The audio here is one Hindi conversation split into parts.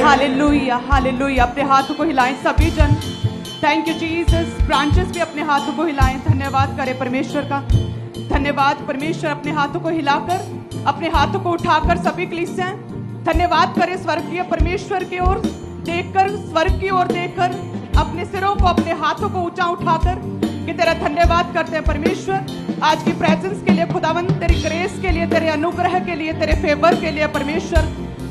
Hallelujah hallelujah. अपने हाथों को हिलाएं सभी जन। Thank you Jesus. ब्रांचेस भी अपने हाथों को हिलाएं। धन्यवाद करें परमेश्वर का। धन्यवाद परमेश्वर। अपने हाथों को हिलाकर, अपने हाथों को उठाकर सभी कलीसियां धन्यवाद करें स्वर्गीय परमेश्वर की ओर देखकर, स्वर्ग की ओर देखकर, अपने सिरों को, अपने हाथों को ऊंचा उठाकर कि तेरा धन्यवाद करते हैं परमेश्वर आज की प्रेजेंस के लिए खुदावन, तेरी ग्रेस के लिए, तेरे अनुग्रह के लिए, तेरे फेवर के लिए परमेश्वर।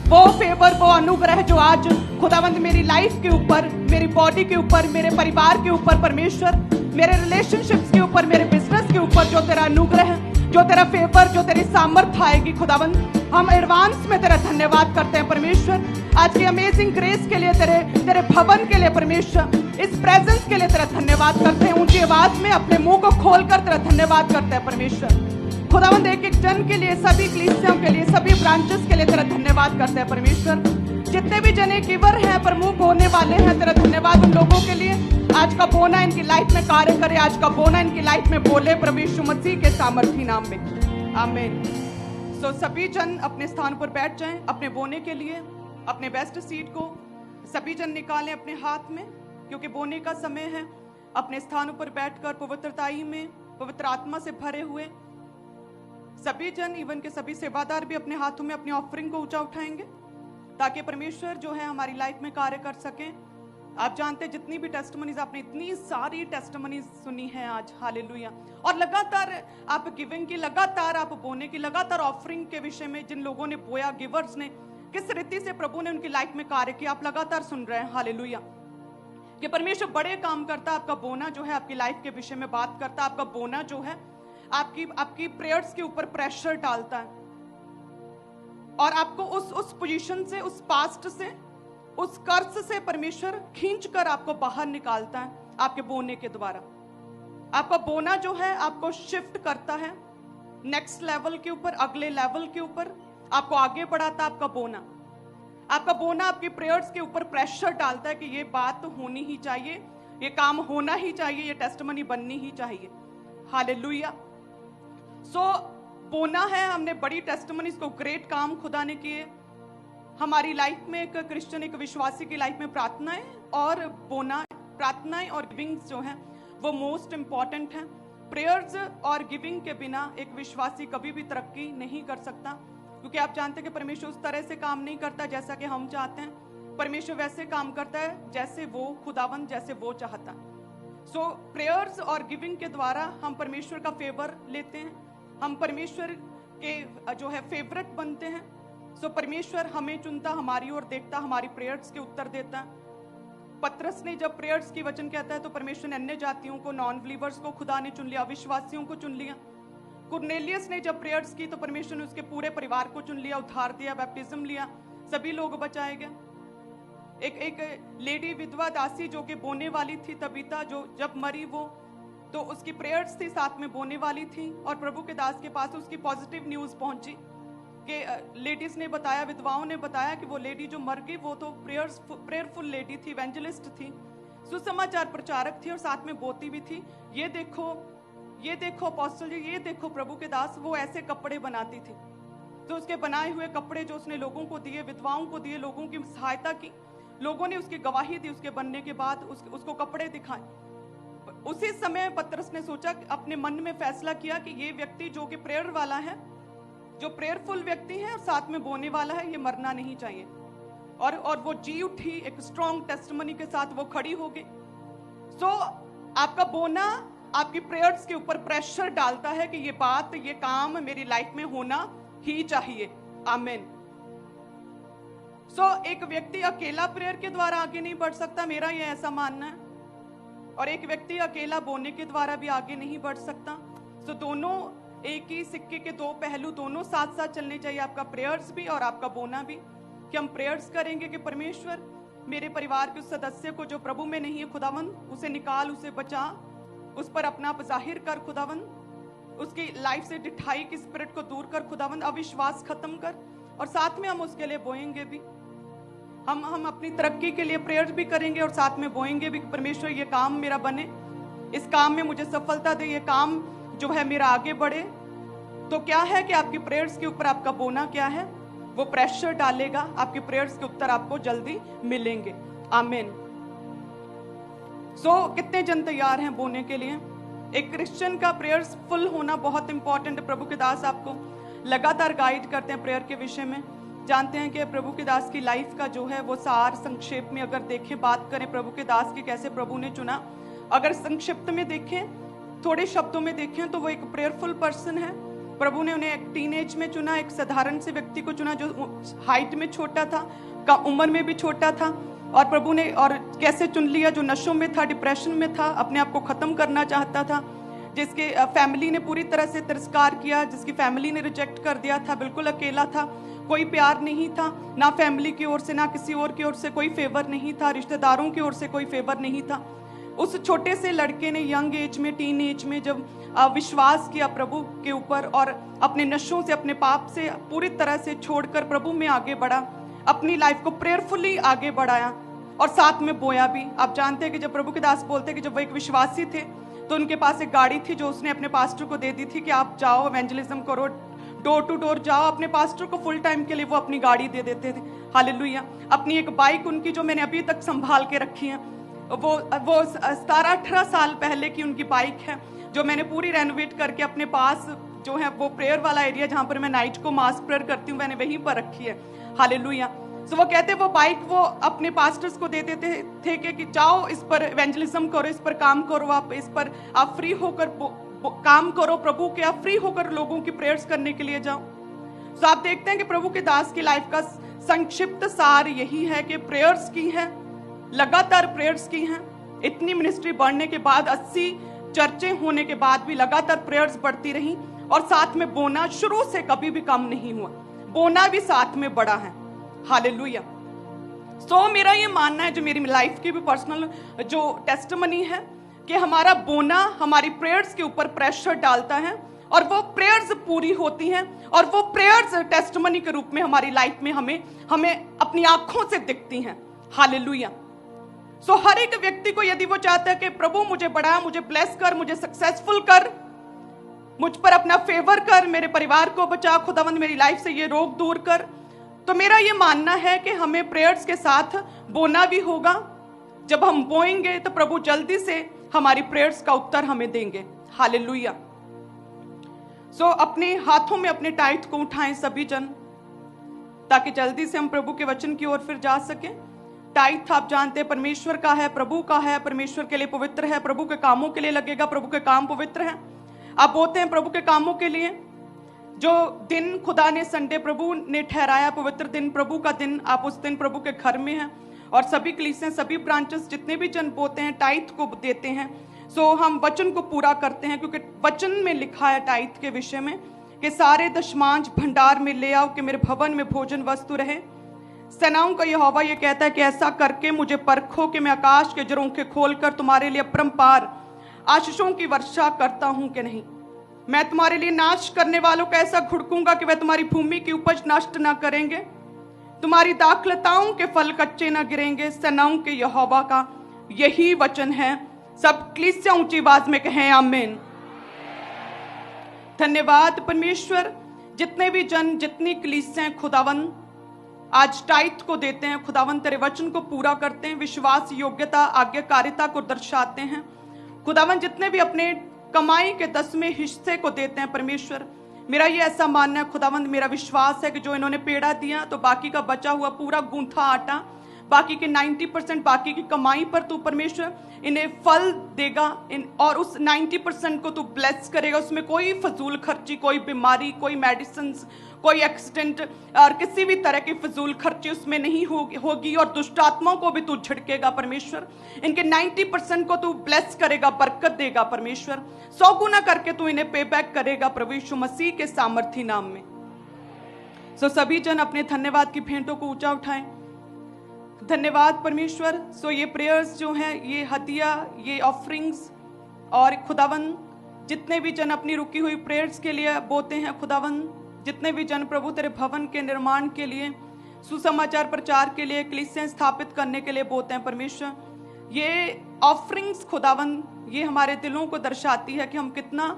वो फेवर, वो अनुग्रह जो आज खुदावंद मेरी लाइफ के ऊपर, मेरी बॉडी के ऊपर, मेरे परिवार के ऊपर परमेश्वर, मेरे रिलेशनशिप्स के ऊपर, मेरे बिजनेस के ऊपर जो तेरा अनुग्रह, जो तेरा फेवर, जो तेरी सामर्थ आएगी खुदावंद, हम एडवांस में तेरा धन्यवाद करते हैं परमेश्वर आज की अमेजिंग ग्रेस के लिए, तेरे भवन के लिए परमेश्वर, इस प्रेजेंस के लिए तेरा धन्यवाद करते हैं। ऊंची आवाज में अपने मुंह को खोलकर तेरा धन्यवाद करते हैं परमेश्वर खुदावंद। एक एक जन के लिए, सभी कलीसियाओं के लिए, सभी ब्रांचेस के लिए तेरा धन्यवाद करते हैं परमेश्वर। जितने भी जने गिवर हैं, प्रमुख होने वाले हैं, तेरा धन्यवाद उन लोगों के लिए। आज का बोना इनकी लाइफ में कार्य करे, आज का बोना इनकी लाइफ में बोले प्रभु यीशु मसीह के सामर्थी नाम में, आमीन। सो सभी जन अपने स्थान पर बैठ जाएं। अपने बोने के लिए अपने बेस्ट सीट को सभी जन निकालें अपने हाथ में, क्योंकि बोने का समय है। अपने स्थानों पर बैठकर पवित्रताई में, पवित्र आत्मा से भरे हुए सभी जन, इवन के सभी सेवादार भी अपने हाथों में अपनी ऑफरिंग को ऊंचा उठाएंगे ताकि परमेश्वर जो है हमारी लाइफ में कार्य कर सकें। आप जानते हैं जितनी भी टेस्टिमनीज, आपने इतनी सारी टेस्टिमनीज सुनी है आज, हालेलुया। और लगातार आप गिविंग की, लगातार आप बोने की, लगातार ऑफरिंग के विषय में जिन लोगों ने बोया, गिवर्स ने किस रीति से प्रभु ने उनकी लाइफ में कार्य किया, आप लगातार सुन रहे हैं, हालेलुया। कि परमेश्वर बड़े काम करता है। आपका बोना जो है आपकी लाइफ के विषय में बात करता है। आपका बोना जो है आपकी प्रेयर्स के ऊपर प्रेशर डालता है और आपको उस पोजीशन से, उस पास्ट से, उस कर्ज से परमेश्वर खींचकर आपको बाहर निकालता है आपके बोने के द्वारा। आपका बोना जो है आपको शिफ्ट करता है नेक्स्ट लेवल के ऊपर, अगले लेवल के ऊपर आपको आगे बढ़ाता है। आपका बोना आपकी प्रेयर्स के ऊपर प्रेशर डालता है कि ये बात होनी ही चाहिए, ये काम होना ही चाहिए, ये टेस्टिमनी बननी ही चाहिए, हालेलुया। सो बोना है, हमने बड़ी टेस्टिमनीज को, ग्रेट काम खुदा ने किए हमारी लाइफ में। एक क्रिश्चियन, एक विश्वासी की लाइफ में प्रार्थनाएं और बोना, प्रार्थनाएं और गिविंग्स जो हैं वो मोस्ट इंपॉर्टेंट हैं। प्रेयर्स और गिविंग के बिना एक विश्वासी कभी भी तरक्की नहीं कर सकता, क्योंकि आप जानते हैं कि परमेश्वर उस तरह से काम नहीं करता जैसा कि हम चाहते हैं। परमेश्वर वैसे काम करता है जैसे वो खुदावन, जैसे वो चाहता है। सो प्रेयर्स और गिविंग के द्वारा हम परमेश्वर का फेवर लेते हैं, हम परमेश्वर के जो है फेवरेट बनते हैं। सो परमेश्वर हमें चुनता, हमारी ओर देखता, हमारी प्रेयर्स के उत्तर देता है। पतरस ने जब प्रेयर्स की वचन कहता है तो परमेश्वर ने अन्य जातियों को, नॉन बिलीवर्स को खुदा ने चुन लिया, अविश्वासियों को चुन लिया। कुरनेलियस ने जब प्रेयर्स की तो परमेश्वर ने उसके पूरे परिवार को चुन लिया, उद्धार दिया, बैप्टिज्म लिया, सभी लोग बचाए गए। एक लेडी विधवा दासी जो कि बोने वाली थी, तबीता, जो जब मरी वो तो उसकी प्रेयर्स थी, साथ में बोने वाली थी, और प्रभु के दास के पास उसकी पॉजिटिव न्यूज पहुंची कि लेडीज ने बताया, विधवाओं ने बताया कि वो लेडी जो मर गई वो तो प्रेयरफुल लेडी थी, इवेंजलिस्ट थी, सुसमाचार प्रचारक थी और साथ में बोती भी थी। ये देखो अपोस्टल जी, ये देखो प्रभु के दास, वो ऐसे कपड़े बनाती थी। तो उसके बनाए हुए कपड़े जो उसने लोगों को दिए, विधवाओं को दिए, लोगों की सहायता की, लोगों ने उसकी गवाही दी। उसके बनने के बाद उसको कपड़े दिखाए। उसी समय पतरस ने सोचा, अपने मन में फैसला किया कि ये व्यक्ति जो कि प्रेयर वाला है, जो प्रेयरफुल व्यक्ति है और साथ में बोने वाला है, ये मरना नहीं चाहिए। और वो जी उठी, एक स्ट्रॉन्ग टेस्टिमनी के साथ वो खड़ी हो गई। सो आपका बोना आपकी प्रेयर्स के ऊपर प्रेशर डालता है कि ये बात, ये काम मेरी लाइफ में होना ही चाहिए, आमीन। सो एक व्यक्ति अकेला प्रेयर के द्वारा आगे नहीं बढ़ सकता, मेरा ये ऐसा मानना है। और एक व्यक्ति अकेला बोने के द्वारा भी आगे नहीं बढ़ सकता। सो दोनों एक ही सिक्के के दो पहलू, दोनों साथ साथ चलने चाहिए, आपका प्रेयर्स भी और आपका बोना भी। कि हम प्रेयर्स करेंगे कि परमेश्वर मेरे परिवार के उस सदस्य को जो प्रभु में नहीं है खुदावन, उसे निकाल, उसे बचा, उस पर अपना आप जाहिर कर खुदावन, उसकी लाइफ से डिठाई की स्पिरिट को दूर कर खुदावन, अविश्वास खत्म कर। और साथ में हम उसके लिए बोएंगे भी, हम अपनी तरक्की के लिए प्रेयर भी करेंगे और साथ में बोएंगे भी। परमेश्वर ये काम मेरा बने, इस काम में मुझे सफलता दे, ये काम जो है मेरा आगे बढ़े। तो क्या है कि आपकी प्रेयर्स के ऊपर आपका बोना क्या है, वो प्रेशर डालेगा, आपकी प्रेयर्स के उत्तर आपको जल्दी मिलेंगे। आमीन। कितने जन तैयार हैं बोने के लिए? एक क्रिश्चियन का प्रेयर्स फुल होना बहुत इंपॉर्टेंट है। प्रभु के दास आपको लगातार गाइड करते हैं प्रेयर के विषय में। जानते हैं कि प्रभु के दास की लाइफ का जो है वो सार संक्षेप में अगर देखें, बात करें प्रभु के दास की कैसे प्रभु ने चुना, अगर संक्षिप्त में देखें, थोड़े शब्दों में देखें, तो वो एक प्रेयरफुल पर्सन है। प्रभु ने उन्हें एक टीनेज में चुना, एक साधारण से व्यक्ति को चुना जो हाइट में छोटा था, उम्र में भी छोटा था। और प्रभु ने और कैसे चुन लिया? जो नशों में था, डिप्रेशन में था, अपने आप को खत्म करना चाहता था, जिसके फैमिली ने पूरी तरह से तिरस्कार किया, जिसकी फैमिली ने रिजेक्ट कर दिया था, बिल्कुल अकेला था, कोई प्यार नहीं था, ना फैमिली की ओर से ना किसी और की ओर से कोई फेवर नहीं था, रिश्तेदारों की ओर से कोई फेवर नहीं था। उस छोटे से लड़के ने यंग एज में, टीन एज में जब विश्वास किया प्रभु के ऊपर और अपने नशों से, अपने पाप से पूरी तरह से छोड़कर प्रभु में आगे बढ़ा, अपनी लाइफ को प्रेयरफुली आगे बढ़ाया और साथ में बोया भी। आप जानते हैं कि जब प्रभु के दास बोलते हैं कि जब वो एक विश्वासी थे तो उनके पास एक गाड़ी थी जो उसने अपने पास्टर को दे दी थी कि आप जाओ इवेंजलिज्म करो, डोर टू डोर जाओ। अपने पास्टर को फुल टाइम के लिए वो अपनी गाड़ी दे देते थे। हालेलुया। अपनी एक बाइक उनकी जो मैंने अभी तक संभाल के रखी है, वो 17-18 साल पहले की उनकी बाइक है जो मैंने पूरी रेनोवेट करके अपने पास जो है वो प्रेयर वाला एरिया जहां पर मैं नाइट को मास प्रेयर करती हूँ, मैंने वहीं पर रखी है। हालेलुया। वो कहते वो बाइक वो अपने पास्टर्स को दे देते थे कि जाओ इस पर इवेंजलिज्म करो, इस पर काम करो, आप इस पर आप फ्री होकर काम करो प्रभु के, आप फ्री होकर लोगों की प्रेयर्स करने के लिए जाओ। आप देखते हैं कि प्रभु के दास की लाइफ का संक्षिप्त सार यही है कि प्रेयर्स की है, लगातार प्रेयर्स की हैं। इतनी मिनिस्ट्री बढ़ने के बाद, 80 चर्चे होने के बाद भी लगातार प्रेयर्स बढ़ती रही और साथ में बोना शुरू से कभी भी कम नहीं हुआ, बोना भी साथ में बढ़ा है। हालेलुया। मेरा ये मानना है, जो मेरी लाइफ की भी पर्सनल जो टेस्टिमनी है, कि हमारा बोना हमारी प्रेयर्स के ऊपर प्रेशर डालता है और वो प्रेयर्स पूरी होती हैं और वो प्रेयर्स टेस्टिमनी के रूप में हमारी लाइफ में हमें अपनी आंखों से दिखती हैं। हालेलुया। हर एक व्यक्ति को यदि वो चाहता है कि प्रभु मुझे बढ़ा, मुझे ब्लेस कर, मुझे सक्सेसफुल कर, मुझ पर अपना फेवर कर, मेरे परिवार को बचा, खुदावंद मेरी लाइफ से ये रोग दूर कर, तो मेरा ये मानना है कि हमें प्रेयर्स के साथ बोना भी होगा। जब हम बोएंगे तो प्रभु जल्दी से हमारी प्रेयर्स का उत्तर हमें देंगे। हालेलुया। अपने हाथों में अपने टाइट को उठाएं सभी जन, ताकि जल्दी से हम प्रभु के वचन की ओर फिर जा सके। टाइट आप जानते हैं परमेश्वर का है, प्रभु का है, परमेश्वर के लिए पवित्र है, प्रभु के कामों के लिए लगेगा, प्रभु के काम पवित्र है। आप बोलते हैं प्रभु के कामों के लिए, जो दिन खुदा ने संडे प्रभु ने ठहराया पवित्र दिन, प्रभु का दिन, आप उस दिन प्रभु के घर में हैं और सभी कलीसियां, सभी ब्रांचेस जितने भी जन बोते हैं टाइट को देते हैं। हम वचन को पूरा करते हैं, क्योंकि वचन में लिखा है टाइट के विषय में कि सारे दशमांश भंडार में ले आओ कि मेरे भवन में भोजन वस्तु रहे। सेनाओं का यहोवा ये कहता है कि ऐसा करके मुझे परखो कि मैं आकाश के झरोखे खोलकर तुम्हारे लिए अपरंपार आशीषों की वर्षा करता हूं कि नहीं। मैं तुम्हारे लिए नाश करने वालों का ऐसा घुड़कूंगा कि वह तुम्हारी भूमि की उपज नष्ट ना करेंगे, तुम्हारी दाखलताओं के फल कच्चे ना गिरेंगे। सेनाओं के यहोवा का यही वचन है। सब कलीसिया ऊंची आवाज में कहें आमीन। धन्यवाद परमेश्वर। जितने भी जन, जितनी कलीसियां खुदावन आज टाइट को देते हैं, खुदावन तेरे वचन को पूरा करते हैं, विश्वास, योग्यता, आज्ञाकारिता को दर्शाते हैं। खुदावन जितने भी अपने कमाई के 10वें हिस्से को देते हैं परमेश्वर, मेरा ये ऐसा मानना है खुदावंद, मेरा विश्वास है कि जो इन्होंने पेड़ा दिया तो बाकी का बचा हुआ पूरा गूंथा आटा, बाकी के 90% बाकी की कमाई पर तू परमेश्वर इन्हें फल देगा, और उस 90% को तू ब्लेस करेगा। उसमें कोई फजूल खर्ची, कोई बीमारी, कोई मेडिसिन, कोई एक्सीडेंट और किसी भी तरह की फजूल खर्ची उसमें नहीं होगी और दुष्ट आत्माओं को भी तू झिड़केगा परमेश्वर। इनके 90% को तू ब्लेस करेगा, बरकत देगा परमेश्वर। 100 गुना करके तू इन्हें पे बैक करेगा प्रभु यीशु मसीह के सामर्थी नाम में। सभी जन अपने धन्यवाद की भेंटों को ऊंचा उठाएं। धन्यवाद परमेश्वर। ये प्रेयर्स जो हैं, ये हदिया, ये ऑफरिंग्स, और खुदावन जितने भी जन अपनी रुकी हुई प्रेयर्स के लिए बोते हैं, खुदावन जितने भी जन प्रभु तेरे भवन के निर्माण के लिए, सुसमाचार प्रचार के लिए, कलीसियां स्थापित करने के लिए बोते हैं परमेश्वर, ये ऑफरिंग्स खुदावन ये हमारे दिलों को दर्शाती है कि हम कितना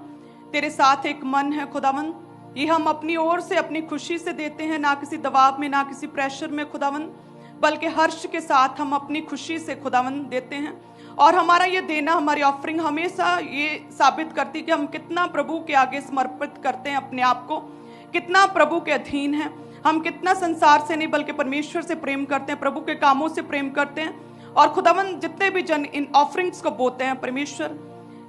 तेरे साथ एक मन है खुदावन। ये हम अपनी ओर से अपनी खुशी से देते हैं, ना किसी दबाव में, ना किसी प्रेशर में खुदावन, बल्कि हर्ष के साथ हम अपनी खुशी से खुदावन देते हैं। और हमारा ये देना, हमारी ऑफरिंग हमेशा ये साबित करती कि हम कितना प्रभु के आगे समर्पित करते हैं अपने आप को, कितना प्रभु के अधीन है, हम कितना संसार से नहीं बल्कि परमेश्वर से प्रेम करते हैं, प्रभु के कामों से प्रेम करते हैं। और खुदावन जितने भी जन इन ऑफरिंग्स को बोते हैं, परमेश्वर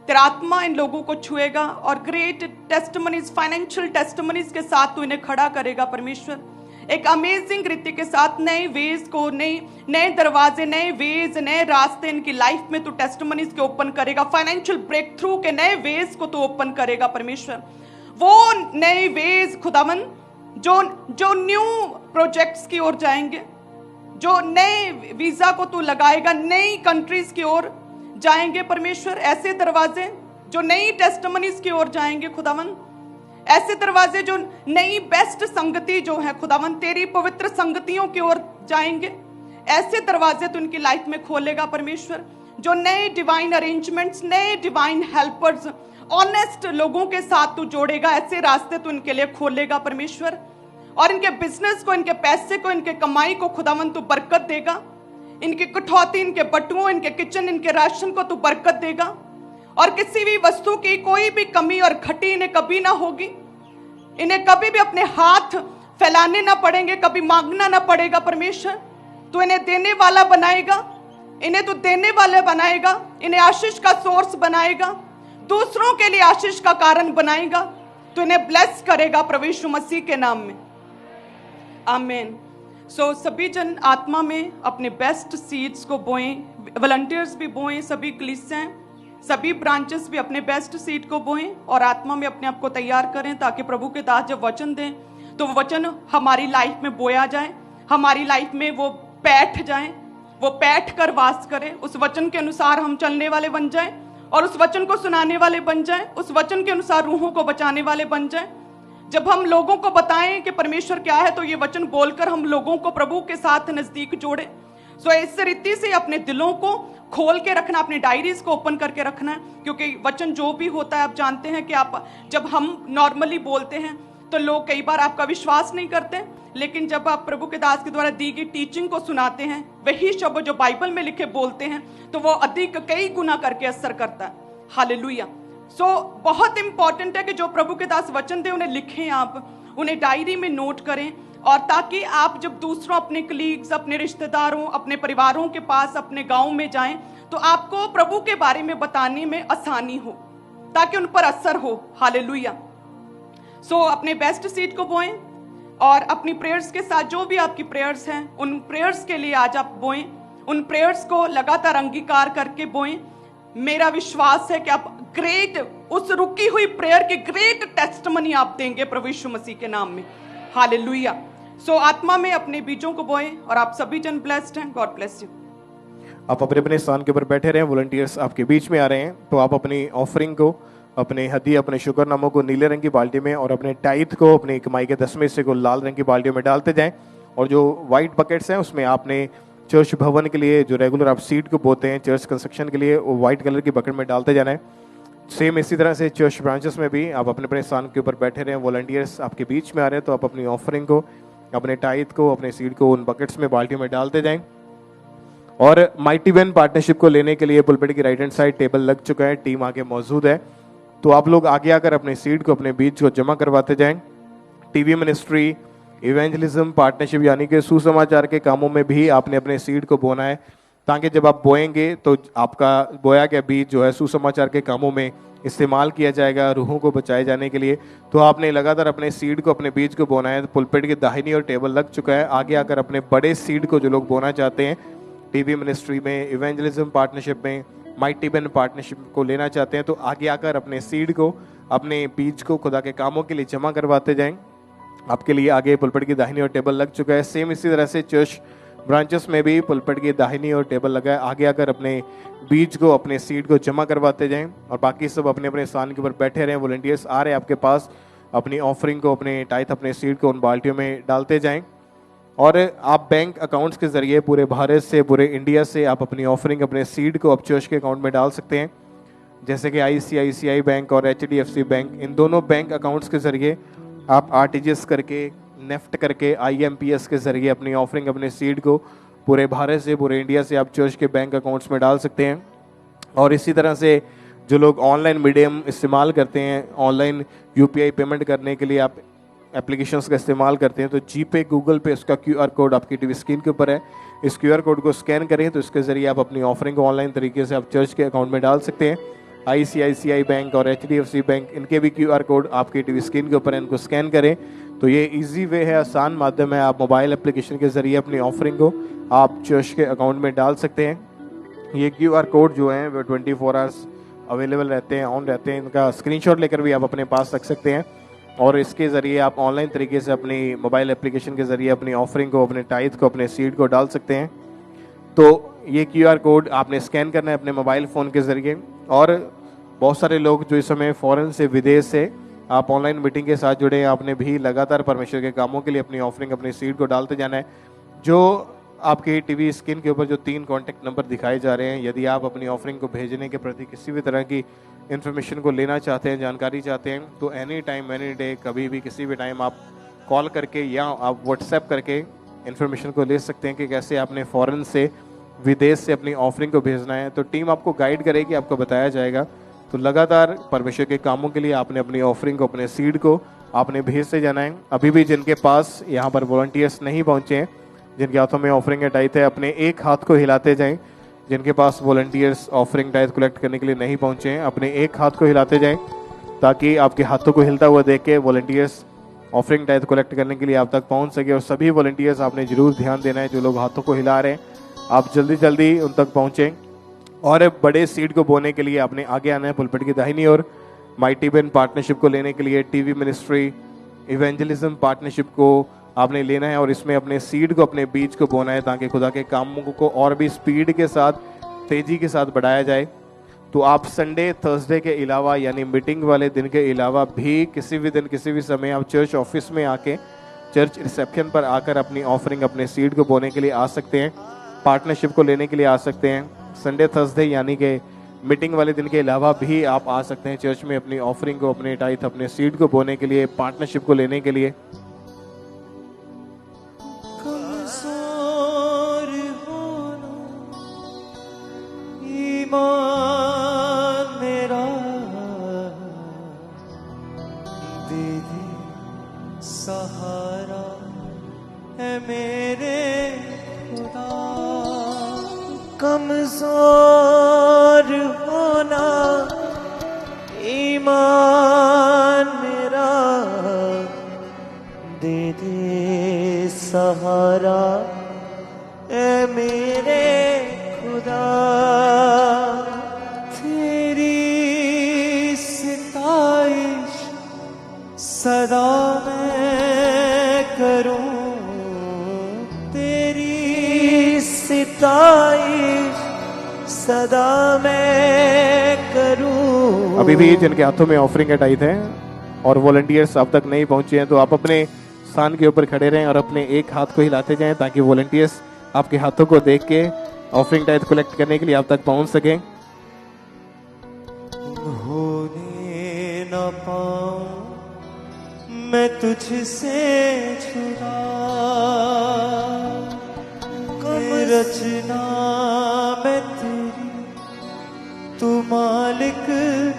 तेरा आत्मा इन लोगों को छुएगा और ग्रेट टेस्टिमनीज, फाइनेंशियल टेस्टिमनीज के साथ तू इन्हें खड़ा करेगा परमेश्वर, एक अमेजिंग रीति के साथ, नए वेज को, नए दरवाजे, नए वेज, नए रास्ते इनकी लाइफ में तू टेस्टिमनीज के ओपन करेगा, फाइनेंशियल ब्रेक थ्रू के नए वेज को तू ओपन करेगा परमेश्वर। वो नए वेज खुदावन जो न्यू प्रोजेक्ट्स की ओर जाएंगे, जो नए वीजा को तू लगाएगा, नई कंट्रीज की ओर जाएंगे परमेश्वर, ऐसे दरवाजे जो नई टेस्टिमनीज की ओर जाएंगे खुदावन, ऐसे दरवाजे जो नई बेस्ट संगति जो है खुदावन, तेरी पवित्र संगतियों की ओर जाएंगे, ऐसे दरवाजे तू इनकी लाइफ में खोलेगा परमेश्वर, जो नए डिवाइन अरेंजमेंट्स, नए डिवाइन हेल्पर्स, ऑनेस्ट लोगों के साथ तू जोड़ेगा, ऐसे रास्ते तू इनके लिए खोलेगा परमेश्वर। और इनके बिजनेस को, इनके पैसे को, इनके कमाई को खुदावन तू बरकत देगा, इनकी कठौती, इनके बटुओं, इनके किचन, इनके राशन को तू बरकत देगा, और किसी भी वस्तु की कोई भी कमी और घटी इन्हें कभी ना होगी, इन्हें कभी भी अपने हाथ फैलाने ना पड़ेंगे, कभी मांगना ना पड़ेगा परमेश्वर। तू इन्हें देने वाला बनाएगा, इन्हें तू देने वाला बनाएगा, इन्हें आशीष का सोर्स बनाएगा, दूसरों के लिए आशीष का कारण बनाएगा, तो इन्हें ब्लेस करेगा प्रभु यीशु मसीह के नाम में, आमीन। सो सभी जन आत्मा में अपने बेस्ट सीड्स को बोएं, वॉलंटियर्स भी बोएं, सभी कलीसियां, सभी ब्रांचेस भी अपने बेस्ट सीड को बोएं और आत्मा में अपने आप को तैयार करें, ताकि प्रभु के दास जब वचन दें तो वो वचन हमारी लाइफ में बोया जाए, हमारी लाइफ में वो बैठ जाए, वो बैठ कर वास करे, उस वचन के अनुसार हम चलने वाले बन जाएं और उस वचन को सुनाने वाले बन जाएं, उस वचन के अनुसार रूहों को बचाने वाले बन जाएं। जब हम लोगों को बताएं कि परमेश्वर क्या है, तो ये वचन बोलकर हम लोगों को प्रभु के साथ नजदीक जोड़े। सो इस रीति से अपने दिलों को खोल के रखना, अपनी डायरीज को ओपन करके रखना है, क्योंकि वचन जो भी होता है, आप जानते हैं कि आप जब हम नॉर्मली बोलते हैं तो लोग कई बार आपका विश्वास नहीं करते, लेकिन जब आप प्रभु के दास के द्वारा दी गई टीचिंग को सुनाते हैं, वही शब्द जो बाइबल में लिखे बोलते हैं, तो वो अधिक कई गुना करके असर करता है। हालेलुया। सो बहुत इंपॉर्टेंट है कि जो प्रभु के दास वचन दे उन्हें लिखें, आप उन्हें डायरी में नोट करें, और ताकि आप जब दूसरों, अपने कलीग्स, अपने रिश्तेदारों, अपने परिवारों के पास, अपने गांव में जाएं, तो आपको प्रभु के बारे में बताने में आसानी हो, ताकि उन पर असर हो। हालेलुया। सो अपने बेस्ट सीड को बोएं और अपनी प्रेयर्स के साथ जो भी आपकी प्रेयर्स हैं, उन प्रेयर्स के लिए आज आप बोएं, उन प्रेयर्स को लगातार अंगीकार करके बोएं। मेरा विश्वास है कि आप ग्रेट, उस रुकी हुई प्रेयर की ग्रेट टेस्टमनी आप देंगे प्रभु यीशु मसीह के नाम में। हालेलुया। सो आत्मा में अपने बीजों को बोएं और आप सभी जन ब्लेस्ड हैं। God bless you. आप अपने अपने स्थान के ऊपर बैठे रहें, वॉलंटियर्स आपके बीच में आ रहे हैं, तो आप अपनी ऑफरिंग को, अपने हदिया, अपने शुक्रनामों को नीले रंग की बाल्टी में और अपने टाइथ को, अपनी कमाई के 10वें हिस्से को लाल रंग की बाल्टियों में डालते जाएं। और जो वाइट बकेट्स हैं उसमें आपने चर्च भवन के लिए जो रेगुलर आप सीड को बोते हैं चर्च कंस्ट्रक्शन के लिए, वो वाइट कलर की बकेट में डालते जाना है। सेम इसी तरह से चर्च ब्रांचेस में भी आप अपने अपने स्थान के ऊपर बैठे रहें, वॉलंटियर्स आपके बीच में आ रहे हैं, तो आप अपनी ऑफरिंग को, अपने टाइथ को, अपने सीड को उन बकेट्स में, बाल्टियों में डालते जाएं। और माइटी वन पार्टनरशिप को लेने के लिए पुलपिट की राइट हैंड साइड टेबल लग चुका है, टीम आगे मौजूद है, तो आप लोग आगे आकर अपने सीड को, अपने बीज को जमा करवाते जाएं। टीवी मिनिस्ट्री, इवेंजलिज्म पार्टनरशिप यानी कि सुसमाचार के कामों में भी आपने अपने सीड को बोना है, ताकि जब आप बोएंगे तो आपका बोया गया बीज जो है सुसमाचार के कामों में इस्तेमाल किया जाएगा, रूहों को बचाए जाने के लिए। तो आपने लगातार अपने सीड को, अपने बीज को बोना है। पुलपिट की दाहिनी और टेबल लग चुका है, आगे आकर अपने बड़े सीड को जो लोग बोना चाहते हैं, टीवी मिनिस्ट्री में, इवेंजलिज्म पार्टनरशिप में, माइटी वन पार्टनरशिप को लेना चाहते हैं, तो आगे आकर अपने सीड को, अपने बीज को खुदा के कामों के लिए जमा करवाते जाएं। आपके लिए आगे पुलपिट की दाहिनी और टेबल लग चुका है। सेम इसी तरह से चर्च ब्रांचेस में भी पुलपिट की दाहिनी और टेबल लगा है, आगे आकर अपने बीज को, अपने सीड को जमा करवाते जाएं। और बाकी सब अपने अपने स्थान के ऊपर बैठे रहें, वॉलंटियर्स आ रहे हैं आपके पास, अपनी ऑफरिंग को, अपने टाइथ, अपने सीड को उन बाल्टियों में डालते जाएं। और आप बैंक अकाउंट्स के जरिए पूरे भारत से, पूरे इंडिया से आप अपनी ऑफरिंग, अपने सीड को आप चर्च के अकाउंट में डाल सकते हैं, जैसे कि ICICI बैंक और HDFC बैंक, इन दोनों बैंक अकाउंट्स के जरिए आप आरटीजीएस करके, नेफ्ट करके, आईएमपीएस के जरिए अपनी ऑफरिंग, अपने सीड को पूरे भारत से, पूरे इंडिया से आप चर्च के बैंक अकाउंट्स में डाल सकते हैं। और इसी तरह से जो लोग ऑनलाइन मीडियम इस्तेमाल करते हैं, ऑनलाइन यूपीआई पेमेंट करने के लिए आप एप्लीकेशंस का इस्तेमाल करते हैं, तो जीपे, गूगल पे, उसका क्यूआर कोड आपकी टीवी स्क्रीन के ऊपर है। इस क्यूआर कोड को स्कैन करें तो इसके ज़रिए आप अपनी ऑफरिंग को ऑनलाइन तरीके से आप चर्च के अकाउंट में डाल सकते हैं। आईसीआईसीआई बैंक और एचडीएफसी बैंक, इनके भी क्यूआर कोड आपकी टीवी स्क्रीन के ऊपर है, इनको स्कैन करें तो ये इजी वे है, आसान माध्यम है। आप मोबाइल एप्लीकेशन के ज़रिए अपनी ऑफरिंग को आप चर्च के अकाउंट में डाल सकते हैं। ये क्यूआर कोड जो हैं वो 24 आवर्स अवेलेबल रहते हैं, ऑन रहते हैं। इनका स्क्रीनशॉट लेकर भी आप अपने पास रख सकते हैं और इसके ज़रिए आप ऑनलाइन तरीके से अपनी मोबाइल एप्लीकेशन के ज़रिए अपनी ऑफरिंग को, अपने टाइथ को, अपने सीड को डाल सकते हैं। तो ये क्यूआर कोड आपने स्कैन करना है अपने मोबाइल फ़ोन के ज़रिए। और बहुत सारे लोग जो इस समय फ़ॉरेन से, विदेश से आप ऑनलाइन मीटिंग के साथ जुड़े हैं, आपने भी लगातार परमेश्वर के कामों के लिए अपनी ऑफरिंग, अपनी सीड को डालते जाना है। जो आपके टीवी स्क्रीन के ऊपर जो 3 कॉन्टैक्ट नंबर दिखाए जा रहे हैं, यदि आप अपनी ऑफरिंग को भेजने के प्रति किसी भी तरह की इन्फॉर्मेशन को लेना चाहते हैं, जानकारी चाहते हैं, तो एनी टाइम, एनी डे, कभी भी, किसी भी टाइम आप कॉल करके या आप व्हाट्सएप करके इन्फॉर्मेशन को ले सकते हैं कि कैसे आपने फ़ॉरेन से, विदेश से अपनी ऑफरिंग को भेजना है। तो टीम आपको गाइड करेगी, आपको बताया जाएगा। तो लगातार परमेश्वर के कामों के लिए आपने अपनी ऑफरिंग को, अपने सीड को आपने भेजते जाना है। अभी भी जिनके पास यहाँ पर वॉलंटियर्स नहीं पहुँचे हैं, जिनके हाथों में ऑफरिंग या टाइथ है, अपने एक हाथ को हिलाते जाएं। जिनके पास वॉलंटियर्स ऑफरिंग टाइथ कलेक्ट करने के लिए नहीं पहुँचे हैं, अपने एक हाथ को हिलाते जाएं ताकि आपके हाथों को हिलता हुआ देख के वॉलंटियर्स ऑफरिंग टाइथ कलेक्ट करने के लिए आप तक पहुँच सके। और सभी वॉलंटियर्स आपने ज़रूर ध्यान देना है, जो लोग हाथों को हिला रहे हैं आप जल्दी जल्दी उन तक पहुँचें। और बड़े सीड को बोने के लिए आपने आगे आना है पुलपिट की दाहिनी ओर। माइटी बेन पार्टनरशिप को लेने के लिए, टीवी मिनिस्ट्री, इवेंजलिज्म पार्टनरशिप को आपने लेना है और इसमें अपने सीड को, अपने बीज को बोना है ताकि खुदा के कामों को और भी स्पीड के साथ, तेजी के साथ बढ़ाया जाए। तो आप संडे, थर्सडे के अलावा, यानी मीटिंग वाले दिन के अलावा भी किसी भी दिन, किसी भी समय आप चर्च ऑफिस में आके, चर्च रिसेप्शन पर आकर अपनी ऑफरिंग, अपने सीड को बोने के लिए आ सकते हैं, पार्टनरशिप को लेने के लिए आ सकते हैं। संडे, थर्सडे यानी कि मीटिंग वाले दिन के अलावा भी आप आ सकते हैं चर्च में अपनी ऑफरिंग को, अपने टाइथ, अपने सीड को बोने के लिए, पार्टनरशिप को लेने के लिए। ईमान मेरा दे दे सहारा है मेरे खुदा। कमजोर होना ईमान मेरा दे दे सहारा है मेरे खुदा। तेरी सिताइश सदा मैं करूं, तेरी सिताइश सदा मैं करूं। अभी भी जिनके हाथों में ऑफरिंग का टाइथ है और वॉलंटियर्स अब तक नहीं पहुंचे हैं, तो आप अपने स्थान के ऊपर खड़े रहें और अपने एक हाथ को हिलाते जाएं ताकि वॉलंटियर्स आपके हाथों को देख के ऑफरिंग टाइथ कलेक्ट करने के लिए आप तक पहुंच सकें। होने न पाऊं मैं तुझसे जुदा, कम रचना मैं तेरी, तू मालिक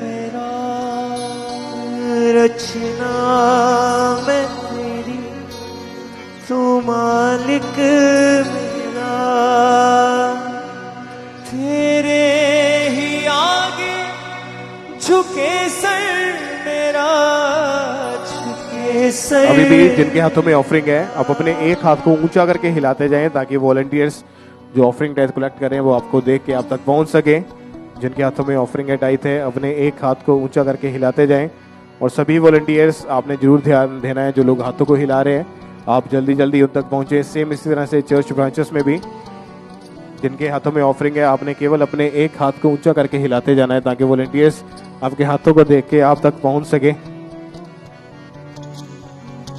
मेरा। रचना मैं तेरी, तू मालिक मेरा। तेरे ही आगे झुके सर मेरा, झुके सर। अभी भी जिनके हाथों में ऑफरिंग है, आप अपने एक हाथ को ऊंचा करके हिलाते जाएं ताकि वॉलंटियर्स जो ऑफरिंग टाइथ कलेक्ट करें वो आपको देख के आप तक पहुंच सके। जिनके हाथों में ऑफरिंग है, टाइथ है, अपने एक हाथ को ऊंचा करके हिलाते जाएं। और सभी वॉलंटियर्स आपने जरूर ध्यान देना है, जो लोग हाथों को हिला रहे हैं आप जल्दी जल्दी उन तक पहुंचे। सेम इसी तरह से चर्च ब्रांचेस में भी जिनके हाथों में ऑफरिंग है, आपने केवल अपने एक हाथ को ऊंचा करके हिलाते जाना है ताकि वॉलंटियर्स आपके हाथों को देख के आप तक पहुंच सके।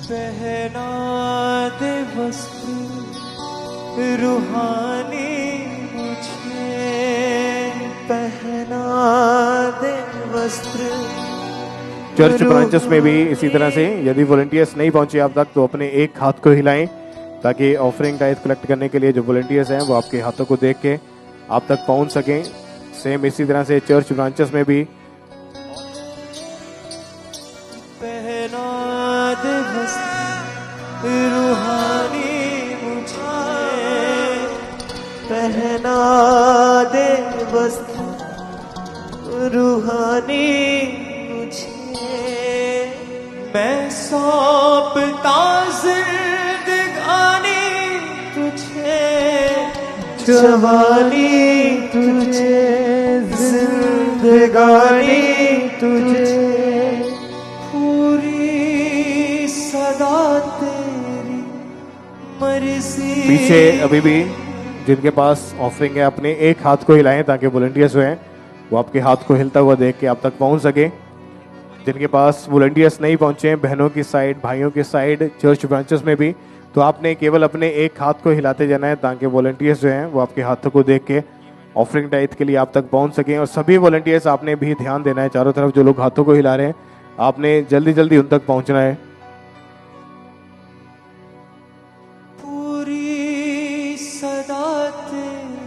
पहना दे वस्त्र रूहानी मुझे, पहना दे वस्त्र चर्च ब्रांचेस में भी इसी तरह से यदि वॉलंटियर्स नहीं पहुंचे आप तक तो अपने एक हाथ को हिलाएं ताकि ऑफरिंग टाइप कलेक्ट करने के लिए जो वॉलंटियर्स हैं वो आपके हाथों को देख के आप तक पहुंच सकें। सेम इसी तरह से चर्च ब्रांचेस में भी पहना दे वस्त्र रूहानी मुझे, पहना दे वस्त्र रूहानी मुझे, मैं सौंपता जिंदगानी तुझे, जवानी तुझे, जिंदगानी तुझे, पूरी सदा तेरी मर्जी। पीछे अभी भी जिनके पास ऑफरिंग है अपने एक हाथ को हिलाएं ताकि वॉलंटियर्स जो हैं वो आपके हाथ को हिलता हुआ देख के आप तक पहुंच सके। जिनके पास वॉलंटियर्स नहीं पहुंचे हैं बहनों की साइड भाइयों की साइड चर्च ब्रांचेस में भी तो आपने केवल अपने एक हाथ को हिलाते जाना है ताकि वॉलंटियर्स जो हैं वो आपके हाथों को देख के ऑफरिंग टाइप के लिए आप तक पहुंच सकें। और सभी वॉलंटियर्स आपने भी ध्यान देना है, चारों तरफ जो लोग हाथों को हिला रहे हैं आपने जल्दी जल्दी उन तक पहुंचना है। पूरी सदा तेरी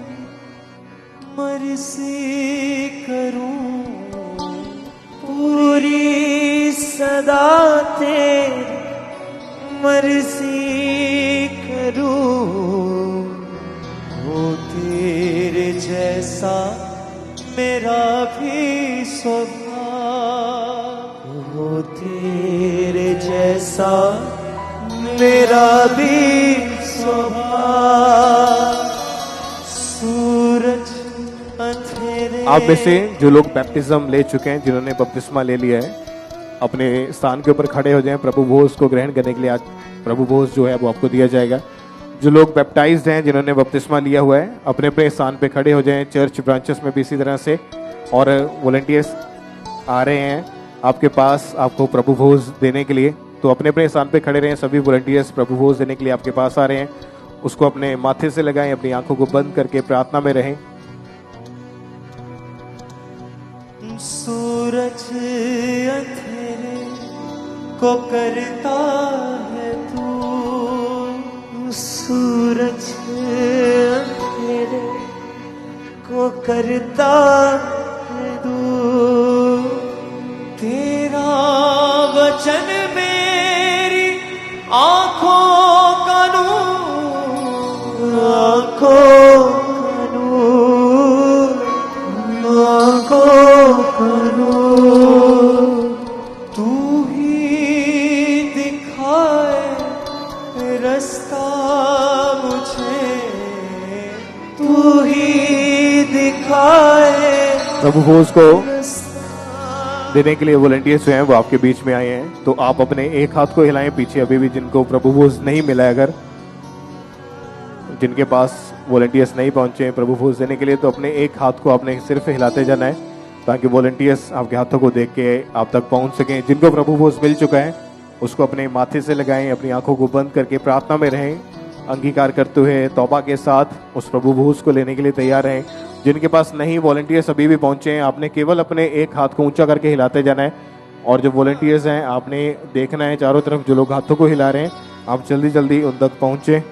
मर्जी करूं, पूरी सदा तेरी मर्जी करूं, हो तेरे जैसा मेरा भी स्वभाव, हो तेरे जैसा मेरा भी स्वभाव, सूरज अंधेरे। आप में से जो लोग बैप्टिज्म ले चुके हैं जिन्होंने बपतिस्मा ले लिया है अपने स्थान के ऊपर खड़े हो जाएं। प्रभु भोज को ग्रहण करने के लिए आज प्रभु भोज जो है वो आपको दिया जाएगा। जो लोग बैप्टाइज्ड हैं जिन्होंने बपतिस्मा लिया हुआ है अपने अपने स्थान पे खड़े हो जाएं। चर्च ब्रांचेस में भी इसी तरह से और वॉलंटियर्स आ रहे हैं आपके पास आपको प्रभु भोज देने के लिए, तो अपने अपने स्थान पे खड़े रहें। सभी वॉलंटियर्स प्रभु भोज देने के लिए आपके पास आ रहे हैं, उसको अपने माथे से लगाएं, अपनी आंखों को बंद करके प्रार्थना में रहें। सूरज अंधेरे को करता है तू, सूरज अंधेरे को करता है तू, तेरा वचन मेरी आंखों का नूर, आंखों का नूर, आंखों का नूर, तू ही दिखाए रास्ता मुझे, तू ही दिखाए प्रभु भोज को देने के लिए वॉलंटियर्स जो हैं वो आपके बीच में आए हैं, तो आप अपने एक हाथ को हिलाएं। पीछे अभी भी जिनको प्रभु भोज नहीं मिला है, अगर जिनके पास वॉलंटियर्स नहीं पहुंचे हैं प्रभु भोज देने के लिए, तो अपने एक हाथ को आपने सिर्फ हिलाते जाना है ताकि वॉलंटियर्स आपके हाथों को देख के आप तक पहुंच सकें। जिनको प्रभु भोज मिल चुका है उसको अपने माथे से लगाएं, अपनी आंखों को बंद करके प्रार्थना में रहें, अंगीकार करते हुए तौबा के साथ उस प्रभु भोज को लेने के लिए तैयार रहें। जिनके पास नहीं वॉलंटियर्स अभी भी पहुंचे हैं आपने केवल अपने एक हाथ को ऊंचा करके हिलाते जाना है, और जो वॉलंटियर्स हैं आपने देखना है चारों तरफ जो लोग हाथों को हिला रहे हैं आप जल्दी जल्दी उन तक पहुंचे।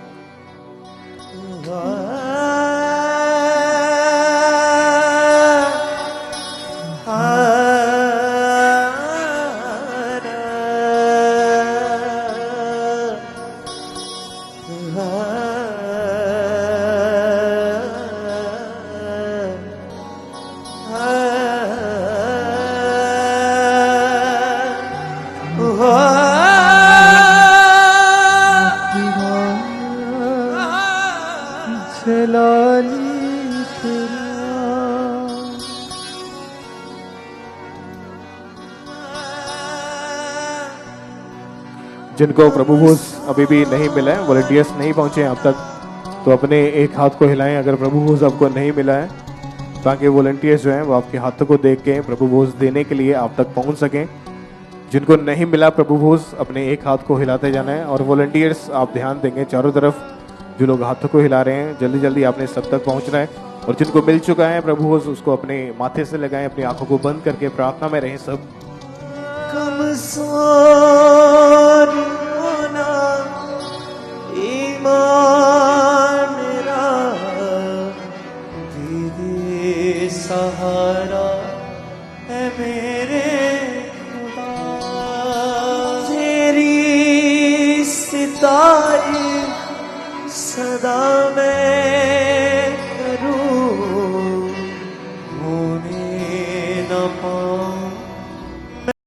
जिनको प्रभु भोज अभी भी नहीं मिला है, वॉलंटियर्स नहीं पहुंचे हैं अब तक, तो अपने एक हाथ को हिलाएं अगर प्रभु भोज आपको नहीं मिला है, ताकि वॉलंटियर्स जो हैं वो आपके हाथों को देख के प्रभु भोज देने के लिए आप तक पहुंच सकें। जिनको नहीं मिला प्रभु भोज अपने एक हाथ को हिलाते जाना है, और वॉलंटियर्स आप ध्यान देंगे चारों तरफ जो लोग हाथों को हिला रहे हैं जल्दी जल्दी आपने सब तक पहुंचना है। और जिनको मिल चुका है प्रभु भोज उसको अपने माथे से लगाएं, अपनी आंखों को बंद करके प्रार्थना में रहें सब। सोना ईमान मेरा दीदी सहारा है मेरे खुदा। तेरी सिताई सदा मैं